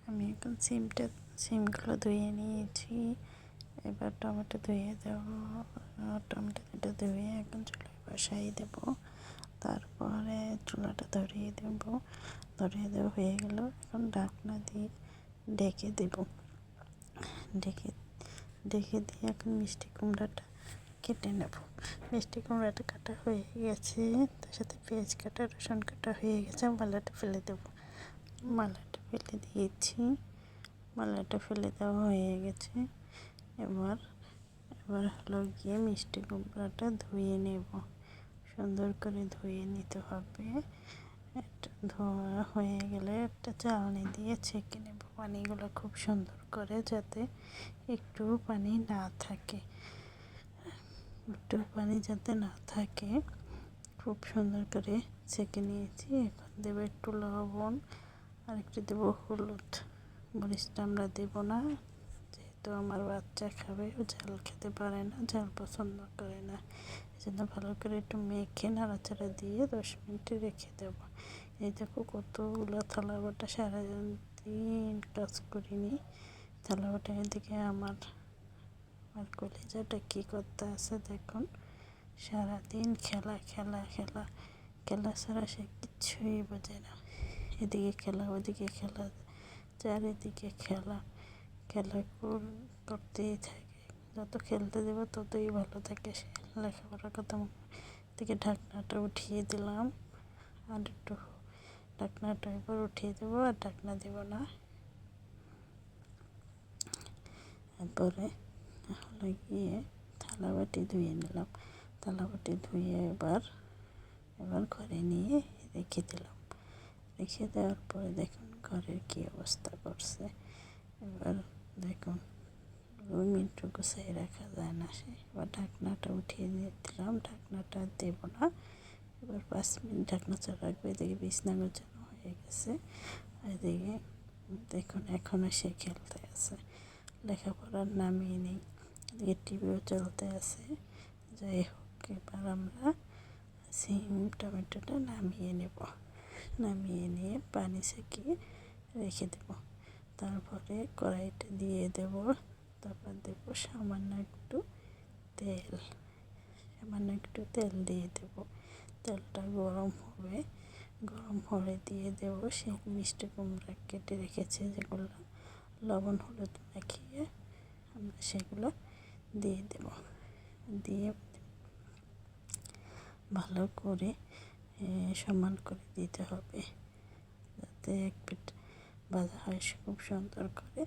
আমি এখন সিমগুলো ধুয়ে নিয়েছি। এবার টমেটো ধুয়ে দেবো। টমেটো দুটো ধুয়ে এখন চুলায় বসাই দেবো। তারপরে চুলাটা ধরিয়ে দেবো হয়ে গেল। এখন ঢাকনা দিয়ে ঢেকে দেবো। ঢেকে ঢেকে দিয়ে এখন মিষ্টি কুমড়াটা কেটে নেব। মিষ্টি কুমড়াটা কাটা হয়ে গেছে, তার সাথে পেঁয়াজ কাটা, রসুন কাটা হয়ে গেছে। মালাটা ফেলে দেবো। মালাটা ফেলে দিয়েছি। মালাটা ফেলে দেওয়া হয়ে গেছে। এবার হলো গিয়ে মিষ্টি কুমড়াটা ধুয়ে নেব। সুন্দর করে ধুয়ে নিতে হবে। একটা ধোয়া হয়ে গেলে একটা চালনি দিয়ে ছেঁকে নেব পানিগুলো খুব সুন্দর করে, যাতে একটু পানি না থাকে। খুব সুন্দর করে ছেঁকে নিয়েছি। এখন দেবো একটু লবণ আর একটু দেবো হলুদ। মরিচটা আমরা দেবো না, যেহেতু আমার বাচ্চা খাবে, ও ঝাল খেতে পারে না, ঝাল পছন্দ করে না। এই জন্য ভালো করে একটু মেখে নাড়াচাড়া দিয়ে 10 মিনিট রেখে দেবো। এই দেখো কতগুলো থালা বাটা, সারাদিন কাজ করিনি। থালা বাটা এদিকে আমার কলিজাটা কী করতে আছে দেখুন। সারাদিন খেলা ছাড়া সে কিচ্ছুই বোঝে না। এদিকে খেলা, ওদিকে খেলা, চারিদিকে খেলা করতেই থাকে। যত খেলতে দেবো ততই ভালো থাকে সে, লেখাপড়ার কথা। থেকে ঢাকনাটা উঠিয়ে দিলাম। আর একটু ঢাকনাটা এবার উঠিয়ে দেবো, আর ঢাকনা দেবো না। তারপরে হলো গিয়ে থালা বাটি ধুয়ে নিলাম। থালা বাটি ধুয়ে এবার ঘরে নিয়ে রেখে দিলাম। রেখে দেওয়ার পরে দেখুন ঘরের কী অবস্থা করছে। এবার দেখুন 2 মিনিট গুছিয়ে রাখা যায় না সে। এবার ঢাকনাটা উঠিয়ে দিলাম। ঢাকনাটা দেবো না। এবার 5 মিনিট ঢাকনা ছাড়া রাখবো। এদিকে বিছনা গোছানো হয়ে গেছে। এদিকে দেখুন এখনও সে খেলতে আছে, লেখাপড়ার নামিয়ে নেই। এদিকে টিভিও চলতে আছে। যাই হোক, এবার আমরা সিম টমেটোটা নামিয়ে নেব। নামিয়ে নিয়ে পানি ছেঁকিয়ে রেখে দেব। তারপরে কড়াইটা দিয়ে দেব। তারপর দেব সামান্য একটু তেল দিয়ে দেব। তেলটা গরম হবে। গরম হলে দিয়ে দেব সেই মিষ্টি কুমড়া কেটে রেখেছে যেগুলো, লবণ হলুদ মাখিয়ে আমরা সেগুলো দিয়ে দেব। দিয়ে ভালো করে সমান করে দিতে হবে, যাতে এক পিঠ ভাজা হয় খুব সুন্দর করে।